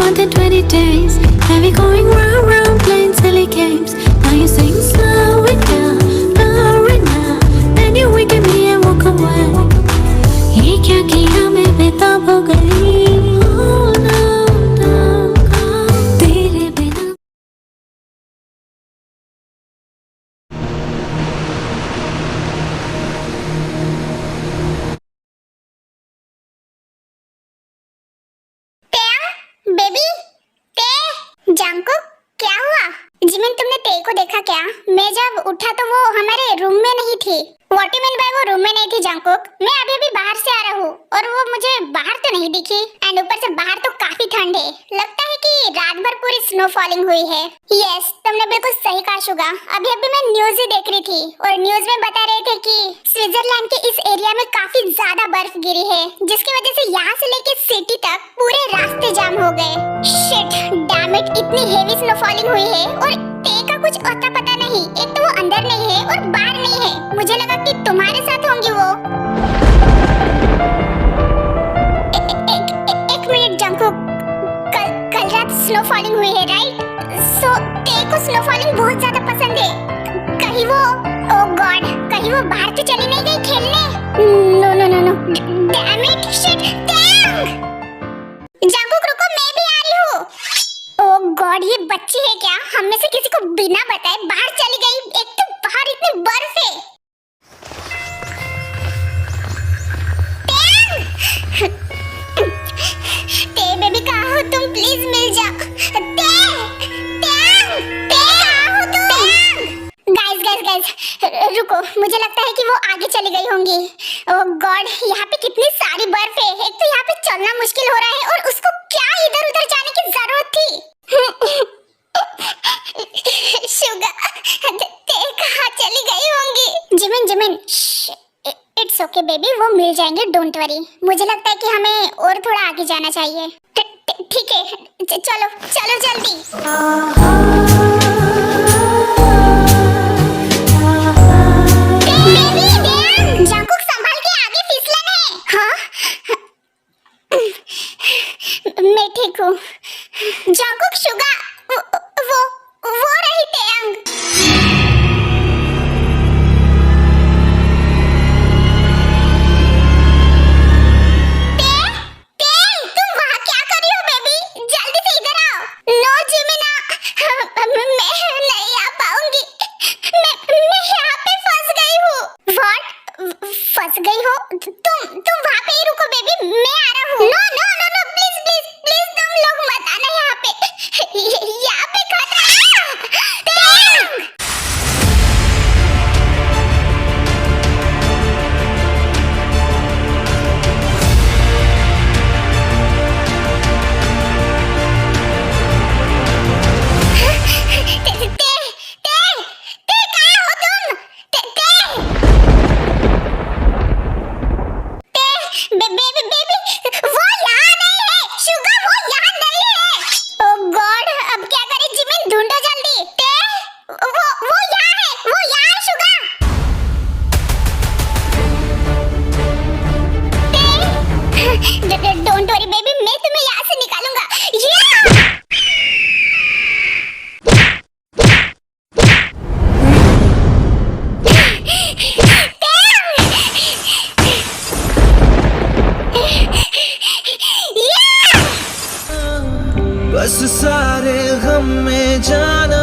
more than 20 days. Have you going round, round, playing silly games? Now you sing slow it down, then you wink at me and walk away. ये क्या किया मैं बेताब हो गई. Oh no, don't go. तेरे बिना baby ते जंकुक क्या हुआ? जिमिन तुमने ते को देखा क्या? मैं जब उठा तो वो हमारे रूम में नहीं थी। व्हाट यू मीन बाय वो रूम में नहीं थी जंकुक? मैं अभी अभी बाहर से आ रहा हूँ और वो मुझे बाहर तो नहीं दिखी। एंड ऊपर से बाहर तो काफी ठंड है, लगता है कि रात भर पूरी स्नो फॉलिंग हुई है। यस, तुमने बिल्कुल सही कहा शुगा। अभी अभी मैं न्यूज ही देख रही थी और न्यूज में बता रहे थे कि स्विट्जरलैंड के इस एरिया में काफी ज्यादा बर्फ गिरी है, जिसकी वजह से यहाँ से लेके सिटी तक पूरे रास्ते जाम हो गए। शिट, डैम इट, इतनी हेवी स्नो फॉलिंग हुई है और ते का कुछ अता पता नहीं। एक तो वो अंदर नहीं है और बाहर नहीं है। मुझे लगा कि तुम्हारे साथ होंगी वो। एक मिनट जंकुक, कल रात स्नो फॉलिंग हुई है राइट? सो ते को स्नो फॉलिंग बहुत ज्यादा पसंद है। कहीं वो, ओह गॉड, कहीं वो बाहर तो चली नहीं गई खेलने? No no no no, damn it, shit, Jungkook रुको, मैं भी आ रही हूँ। ओह गॉड, ये बच्ची है क्या? हम में से किसी को बिना बताए बाहर चली गई। एक तो बाहर इतनी बर्फ है। ते बेबी कहाँ हो तुम? प्लीज मिल जाओ। गाइस रुको, मुझे लगता है कि वो आगे चली गई होंगी। ओह गॉड, यहाँ पे कितनी सारी बर्फ है। एक तो यहाँ पे चलना मुश्किल हो रहा है और उसको क्या इधर उधर जाने की जरूरत थी? शुगा, ते कहाँ चली गई होंगी? जिमिन, इट्स ओके बेबी, वो मिल जाएंगे, डोंट वरी। मुझे लगता है कि हमें और थोड़ा आगे जाना चाहिए। ठीक है, चलो चलो जल्दी। जंकुक संभाल के, आगे फिसलन है। हाँ? मैं ठीक हूँ। जंकुक, शुगा, वो रही तेयंग। तुम वहाँ क्या कर रही हो बेबी? जल्दी से इधर आओ। नो जिमिना, मैं नहीं आ पाऊंगी। मैं यहाँ पे फंस गई हूँ। व्हाट? फंस गई हो? तुम वहाँ पे ही रुको बेबी, मैं आ रहा हूँ। नो प्लीज तुम लोग मत आना यहाँ पे। यहाँ पे खतरा है। डोंट वरी बेबी, मैं तुम्हें यहाँ से निकालूंगा। बस सारे गम में जाना,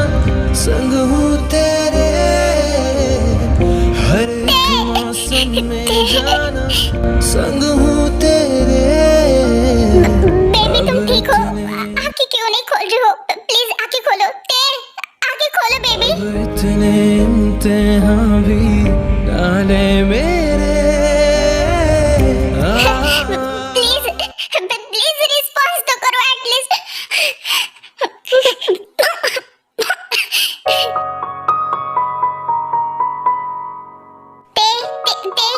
संग हूँ तेरे, हर एक मौसम में जाना, संग हूँ तेरे। बेबी तुम ठीक हो? आँखें क्यों नहीं खोल रही हो? प्लीज आँखें खोलो। आँखें खोलो बेबी। इतने इम्तिहान भी डाले मेरे। प्लीज रिस्पॉन्स तो करो एटलीस्ट।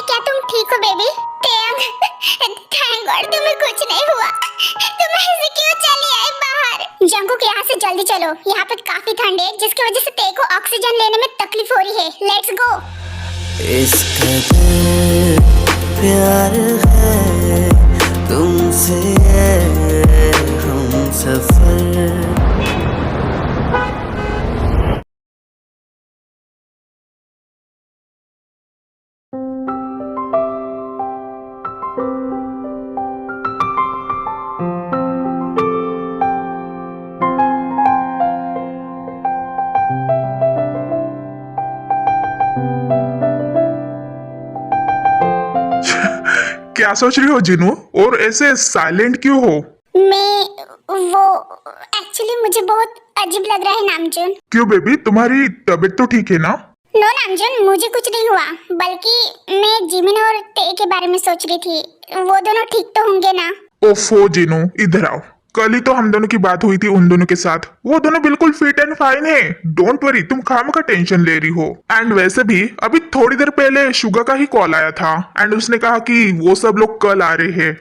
क्या तुम ठीक हो बेबी? थैंक गॉड तुम्हें कुछ नहीं हुआ। तुम ऐसे क्यों चली आई बाहर? जंकुक, यहाँ से जल्दी चलो, यहाँ पे काफी ठंड है, जिसकी वजह से ते को ऑक्सीजन लेने में तकलीफ हो रही है। Let's go. इस कदर प्यार है तुमसे, हम सफर क्या सोच रही हो जिनू? और ऐसे साइलेंट क्यों हो? मैं वो एक्चुअली मुझे बहुत अजीब लग रहा है नामजून। क्यों बेबी, तुम्हारी तबीयत तो ठीक है ना? नो नामजून, मुझे कुछ नहीं हुआ, बल्कि मैं जिमिन और ते के बारे में सोच रही थी। वो दोनों ठीक तो होंगे ना? ओफो जिनू, इधर आओ। कल ही तो हम दोनों की बात हुई थी उन दोनों के साथ। वो दोनों बिल्कुल फिट एंड फाइन है। डोंट वरी, तुम खामखा टेंशन ले रही हो। एंड वैसे भी अभी थोड़ी देर पहले शुगा का ही कॉल आया था एंड उसने कहा कि वो सब लोग कल आ रहे हैं।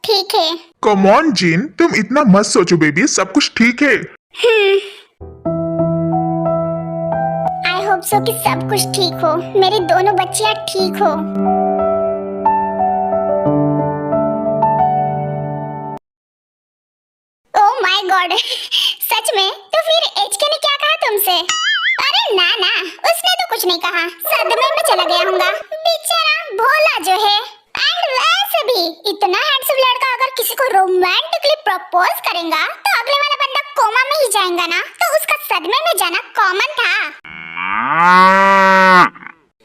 ठीक है। कम ऑन जिन, तुम इतना मत सोचो बेबी, सब कुछ ठीक है। आई होप सो कि सब कुछ ठीक हो, मेरी दोनों बच्चियां ठीक हो। ओह माय गॉड, सच में? तो फिर एचके ने क्या कहा तुमसे? अरे ना ना, उसने तो कुछ नहीं कहा, सदमे में चला गया होगा बेचारा, भोला जो है। एंड वैसे भी इतना हैंडसम लड़का अगर किसी को रोमांटिकली प्रपोज करेगा तो अगले वाला बंदा कोमा में ही जाएगा ना, तो उसका सदमे में जाना कॉमन था।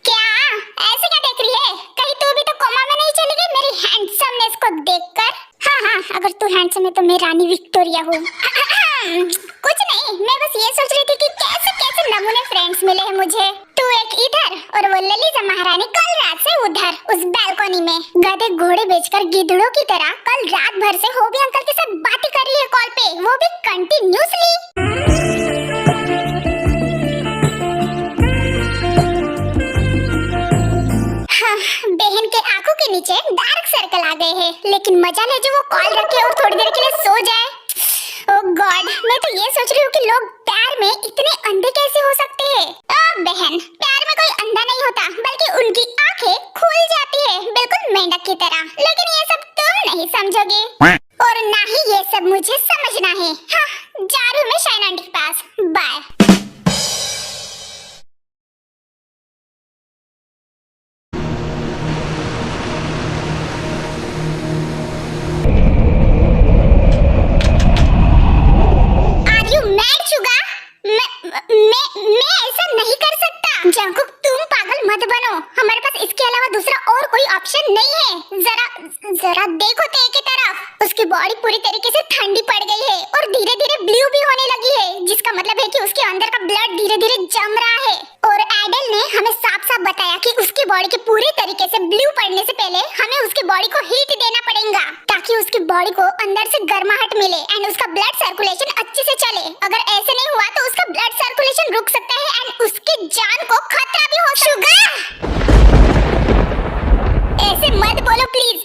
क्या ऐसे क्या देख रही है? कहीं तू भी तो कोमा में नहीं चली गई मेरी हैंडसमनेस को देखकर? हाँ, अगर तू हैंडसम है तो मैं रानी विक्टोरिया हूँ। कुछ नहीं, मैं बस ये सोच रही थी कि कैसे कैसे नमूने फ्रेंड्स मिले हैं मुझे। तू एक इधर और वो ललिता महारानी कल रात से उधर उस बालकनी में गधे घोड़े बेचकर गिद्धड़ों की तरह कल रात भर से होबी अंकल के साथ बातें कर रही है कॉल पे, वो भी कंटिन्यूअसली। बहन के आंखों के नीचे डार्क सर्कल आ गए हैं, लेकिन मजा ले जो वो कॉल रखे और थोड़ी देर के लिए सो जाए। ओह गॉड, मैं तो ये सोच रही हूँ कि लोग प्यार में इतने अंधे कैसे हो सकते हैं। ओह बहन, प्यार में कोई अंधा नहीं होता, बल्कि उनकी आंखें खुल जाती है बिल्कुल मेंढक की तरह। लेकिन ये सब तुम नहीं समझोगे और ना ही ये सब मुझे समझना है। हाँ, जा रही हूँ मैं शाइन आंटी के पास। बाय। मैं ऐसा नहीं कर सकता। जंकुक, तुम पागल मत बनो, हमारे पास इसके अलावा दूसरा और कोई ऑप्शन नहीं है। जरा देखो ते की तरफ, उसकी बॉडी पूरी तरीके से ठंडी पड़ गई है और धीरे धीरे ब्लू भी होने लगी है, जिसका मतलब है कि उसके अंदर का ब्लड धीरे धीरे जम रहा है। और एडल ने हमें साफ साफ बताया कि उसकी बॉडी के पूरी तरीके से ब्लू पड़ने से पहले हमें उसकी बॉडी को हीट देना पड़ेगा, ताकि उसकी बॉडी को अंदर से गर्माहट मिले एंड उसका ब्लड सर्कुलेशन अच्छे से चले। अगर ऐसे नहीं हुआ तो उसका ब्लड सर्कुलेशन रुक सकता है एंड उसकी जान को खतरा भी हो सकता है। ऐसे मत बोलो प्लीज,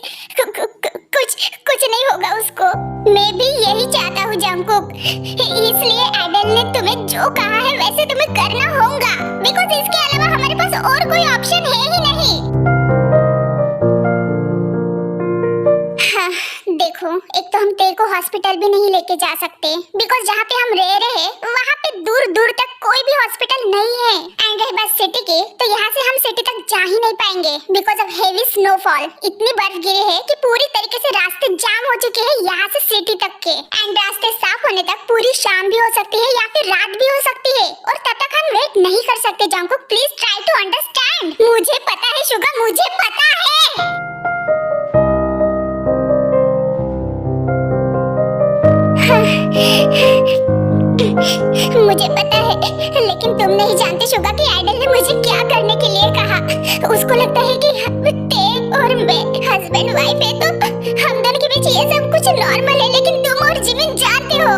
कुछ नहीं होगा उसको। मैं भी यही चाहता हूँ जंकुक, इसलिए एडल ने तुम्हें जो कहा है वैसे तुम्हें करना होगा, बिकॉज़ इसके अलावा हमारे पास और कोई ऑप्शन है ही नहीं। हाँ, देखो, एक तो हम तेरे को हॉस्पिटल भी नहीं लेके जा सकते, बिकॉज़ जहाँ पे हम रह रहे हैं वहाँ पे दूर दूर तक कोई भी हॉस्पिटल नहीं है। एंड रही बात सिटी की, तो यहाँ से हम सिटी तक जा ही नहीं पाएंगे बिकॉज़ ऑफ हेवी स्नोफॉल। इतनी बर्फ गिरी है कि पूरी तरीके से रास्ते जाम हो चुके हैं यहाँ से सिटी तक के। एंड रास्ते साफ होने तक पूरी शाम भी हो सकती है या फिर रात भी हो सकती है, और तब तक हम वेट नहीं कर सकते। Jungkook, please try to understand. मुझे पता है शुगा, मुझे पता है। मुझे पता है, लेकिन तुम नहीं जानते शुगा कि आइडल ने मुझे क्या करने के लिए कहा। उसको लगता है कि ते और मैं हस्बैंड वाइफ है, तो हम दोनों के बीच ये सब कुछ नॉर्मल है। लेकिन तुम और जिमिन जानते हो,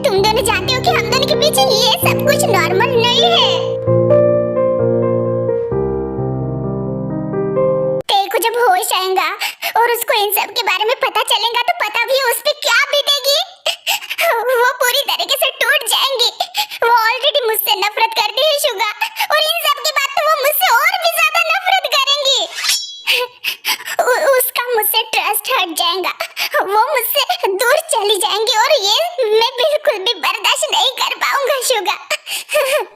तुम दोनों जानते हो कि हम दोनों के बीच ये सब कुछ नॉर्मल नहीं है। ते को जब होश आएगा और उसको इन सब के बारे में पता चलेगा तो पता भी उस पे क्या बीतेगी। वो पूरी तरीके से टूट जाएंगी। वो ऑलरेडी मुझसे नफरत करती है शुगा, और इन सब के बाद तो वो मुझसे और भी ज्यादा नफरत करेंगी। उसका मुझसे ट्रस्ट हट जाएगा, वो मुझसे दूर चली जाएंगी, और ये मैं बिल्कुल भी बर्दाश्त नहीं कर पाऊंगा शुगा।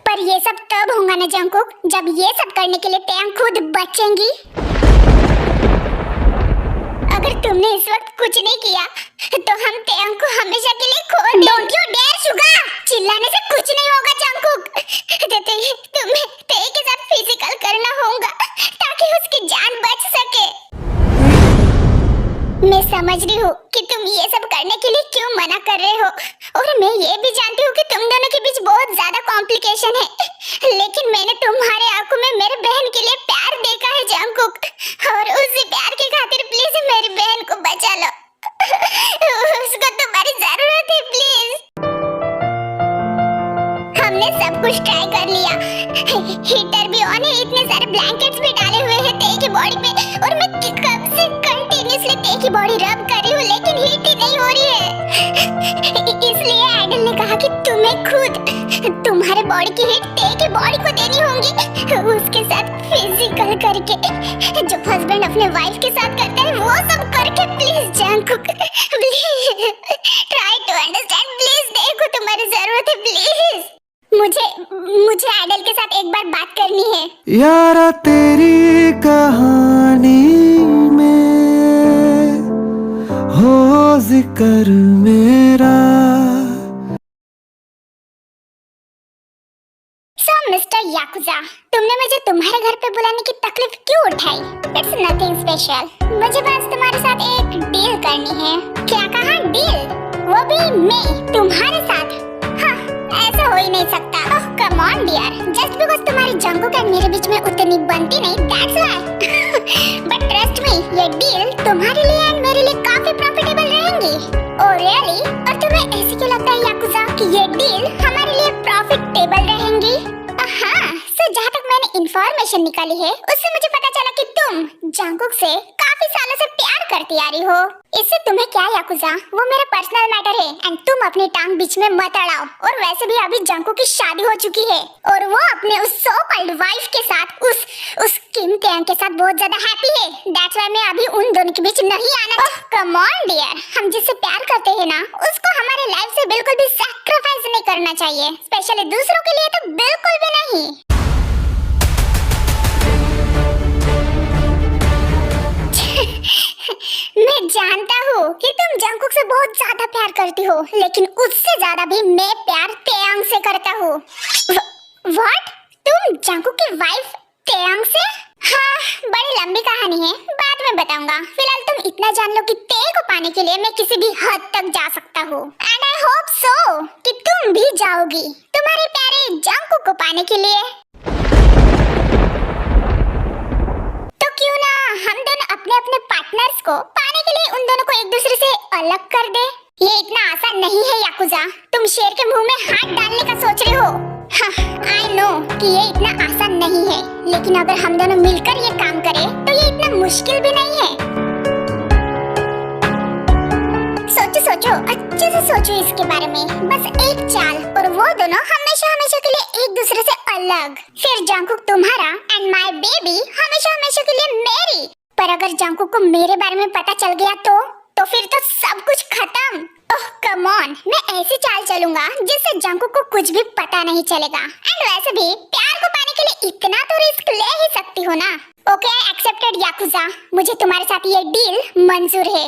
पर ये सब तब होगा ना जंकुक, जब ये सब करने के लिए तैयार खुद बचेंगी। अगर तुमने इस वक्त कुछ नहीं किया तो हम तेयंग को हमेशा के लिए खो देंगे। डोंट यू डेयर शुगा, चिल्लाने से कुछ नहीं होगा जंकुक। तुम्हें तेय के साथ फिजिकल करना होगा ताकि उसकी जान बच सके। करने के लिए क्यों मना कर रहे हो? और मैं ये भी जानती हूँ कि तुम दोनों के बीच बहुत ज्यादा कॉम्प्लिकेशन है, लेकिन मैंने तुम्हारे आंखों में मेरे बहन के लिए प्यार देखा है जंगकुक, और उसी प्यार की खातिर प्लीज मेरी बहन को बचा लो। उसको तुम्हारी जरूरत है, प्लीज। हमने सब कुछ ट्राई कर लिया, हीटर भी ऑन है, इतने सारे ब्लैंकेट्स भी डाले हुए हैं ते की बॉडी पे, और मैं कब से कंटिन्यूअसली ते की बॉडी रब कर रही हूँ, लेकिन हीट ही नहीं हो रही है। इसलिए आइडल ने कहा कि तुम्हें खुद तुम्हारे बॉडी की हीट ते की बॉडी को देनी होगी, उसके साथ फिजिकल करके, जो हस्बैंड अपने वाइफ के साथ करता है वो सब करके। Please Jungkook, please try to understand, please देखो तुम्हारी जरूरत है, प्लीज। मुझे आइडल के साथ एक बार बात करनी है। यारा तेरी कहानी में हो जिक्र मेरा। सो मिस्टर याकुजा, तुमने मुझे तुम्हारे घर पे बुलाने की तकलीफ क्यों उठाई? इट्स नथिंग स्पेशल, मुझे बस तुम्हारे साथ एक डील करनी है। क्या कहा? डील? वो भी मैं तुम्हारे साथ? हाँ, ऐसा हो ही नहीं सकता। Oh come on dear, just because तुम्हारी जंगकुक एंड मेरे बीच में उतनी बनती नहीं, that's why. But trust me, ये डील तुम्हारे लिए एंड मेरे लिए काफी प्रॉफिटेबल रहेंगी। Oh really? और तुम्हें ऐसे क्यों लगता है याकुजा कि ये डील हमारे लिए प्रॉफिटेबल रहेंगी? हाँ, सो जहाँ तक मैंने इंफॉर्मेशन निकाली है उससे मुझे पता चला कि तुम जंगकुक से काफी सालों से प्यार करती आ रही हो। इससे तुम्हें क्या याकुजा, वो मेरा पर्सनल मैटर है एंड तुम अपनी टांग बीच में मत अड़ाओ। और वैसे भी अभी जंगकुक की शादी हो चुकी है और वो अपने उस सो कॉल्ड वाइफ के साथ उस किम तेंग के साथ बहुत ज्यादा हैप्पी है। दैट्स व्हाई मैं अभी उन दोनों के बीच नहीं आना। ओह कम ऑन डियर, हम जिससे प्यार करते हैं ना उसको हमारे लाइफ से बिल्कुल भी सैक्रिफाइस नहीं करना चाहिए, स्पेशली दूसरों के लिए तो बिल्कुल भी नहीं। मैं जानता हूँ कि तुम जंगकुक से बहुत ज्यादा प्यार करती हो, लेकिन उससे ज्यादा भी मैं प्यार तेयांग से करता हूँ। व्हाट? तुम जंगकुक की वाइफ तेयांग से? हाँ, बड़ी लंबी कहानी है, बाद में बताऊंगा। फिलहाल तुम इतना जान लो कि ते को पाने के लिए मैं किसी भी हद तक जा सकता हूँ एंड आई होप सो कि तुम भी जाओगी तुम्हारे प्यारे जंगकुक को पाने के लिए। तो क्यों ना हम दोनों अपने अपने पार्टनर्स को पाने के लिए उन दोनों को एक दूसरे से अलग कर दे। ये इतना आसान नहीं है याकुजा, तुम शेर के मुंह में हाथ डालने का सोच रहे हो। हाँ, आई नो कि ये इतना आसान नहीं है, लेकिन अगर हम दोनों मिलकर ये काम करें तो ये इतना मुश्किल भी नहीं है। सोचो, अच्छे से सोचो इसके बारे में, बस एक चाल और वो दोनों हमेशा हमेशा के लिए एक दूसरे से अलग, फिर जंगकुक तुम्हारा एंड माय बेबी हमेशा हमेशा के लिए मेरी। पर अगर जंगकुक को मेरे बारे में पता चल गया तो फिर तो सब कुछ खत्म। ओह कम ऑन, मैं ऐसी चाल चलूंगा जिससे जंगकुक को कुछ भी पता नहीं चलेगा एंड वैसे भी प्यार को पाने के लिए इतना तो रिस्क ले ही सकती हो ना। ओके एक्सेप्टेड याकुजा, मुझे तुम्हारे साथ ये डील मंजूर है।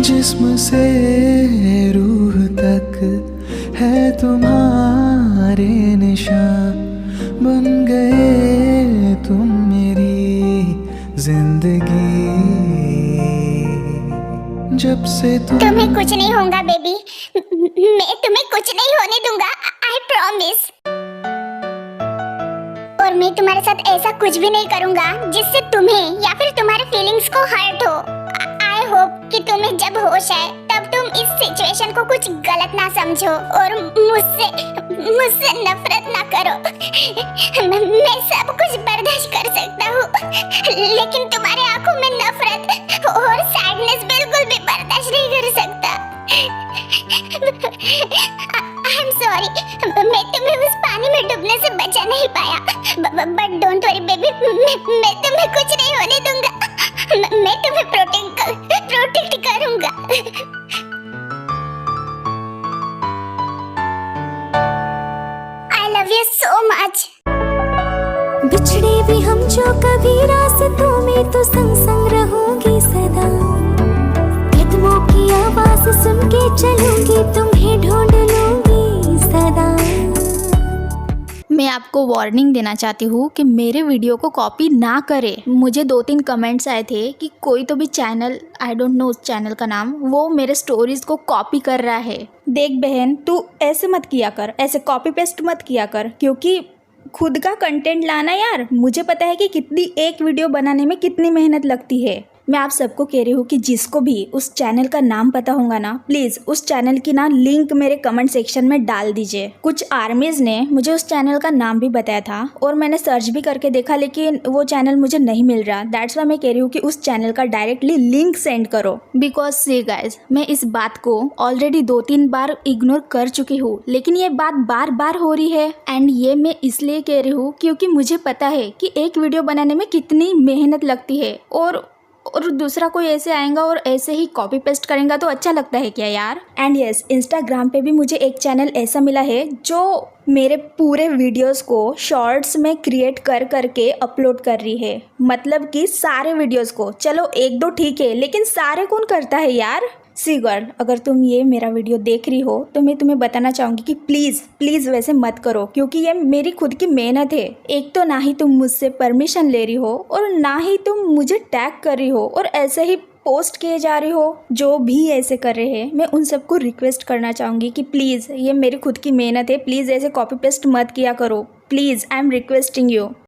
जिस्म से रूह तक है तुम्हारे निशान, बन गए तुम मेरी जिंदगी जब से तुम्हें कुछ नहीं होगा बेबी, मैं तुम्हें कुछ नहीं होने दूंगा, आई प्रॉमिस। और मैं तुम्हारे साथ ऐसा कुछ भी नहीं करूंगा जिससे तुम्हें या फिर तुम्हारे फीलिंग्स को हर्ट हो। आई होप कि तुम्हें जब होश आए तब तुम इस सिचुएशन को कुछ गलत ना समझो और मुझसे नफरत ना करो। मैं सब कुछ बर्दाश्त कर सकता हूँ, लेकिन तुम्हारे आंखों में नफरत और सैडनेस बिल्कुल भी बर्दाश्त नहीं कर सकता। आई एम सॉरी, मैं तुम्हें उस पानी में डूबने से बचा नहीं पाया, बट डोंट वरी बेबी, मैं तुम्हें कुछ नहीं होने दूंगा, मैं तुम्हें प्रोटेक्ट करूंगा। I love you so much. बिछड़े भी हम जो कभी रास्तों में तो संग संग रहोगी सदा, कदमों की आवाज सुन के चलूंगी, तुम्हें ढूंढ लूंगी सदा। मैं आपको वार्निंग देना चाहती हूँ कि मेरे वीडियो को कॉपी ना करे। मुझे 2-3 कमेंट्स आए थे कि कोई तो भी चैनल, आई डोंट नो उस चैनल का नाम, वो मेरे स्टोरीज को कॉपी कर रहा है। देख बहन, तू ऐसे मत किया कर, ऐसे कॉपी पेस्ट मत किया कर, क्योंकि खुद का कंटेंट लाना यार, मुझे पता है कि कितनी एक वीडियो बनाने में कितनी मेहनत लगती है। मैं आप सबको कह रही हूँ कि जिसको भी उस चैनल का नाम पता होगा ना, प्लीज़ उस चैनल की ना लिंक मेरे कमेंट सेक्शन में डाल दीजिए। कुछ आर्मीज़ ने मुझे उस चैनल का नाम भी बताया था और मैंने सर्च भी करके देखा, लेकिन वो चैनल मुझे नहीं मिल रहा। दैट्स वाई मैं कह रही हूँ कि उस चैनल का डायरेक्टली लिंक सेंड करो। बिकॉज सी गाइज, मैं इस बात को ऑलरेडी 2-3 बार इग्नोर कर चुकी हूँ, लेकिन ये बात बार बार हो रही है। एंड ये मैं इसलिए कह रही हूँ क्योंकि मुझे पता है कि एक वीडियो बनाने में कितनी मेहनत लगती है, और दूसरा कोई ऐसे आएगा और ऐसे ही कॉपी पेस्ट करेगा तो अच्छा लगता है क्या यार। एंड यस, इंस्टाग्राम पे भी मुझे एक चैनल ऐसा मिला है जो मेरे पूरे वीडियोस को शॉर्ट्स में क्रिएट कर करके अपलोड कर रही है। मतलब कि सारे वीडियोस को, चलो 1-2 ठीक है, लेकिन सारे कौन करता है यार। सी गर्ल, अगर तुम ये मेरा वीडियो देख रही हो तो मैं तुम्हें बताना चाहूँगी कि प्लीज़ वैसे मत करो, क्योंकि ये मेरी खुद की मेहनत है। एक तो ना ही तुम मुझसे परमिशन ले रही हो और ना ही तुम मुझे टैग कर रही हो और ऐसे ही पोस्ट किए जा रही हो। जो भी ऐसे कर रहे हैं, मैं उन सबको रिक्वेस्ट करना चाहूँगी कि प्लीज़, ये मेरी खुद की मेहनत है, प्लीज़ ऐसे कॉपी पेस्ट मत किया करो। Please, I am requesting you.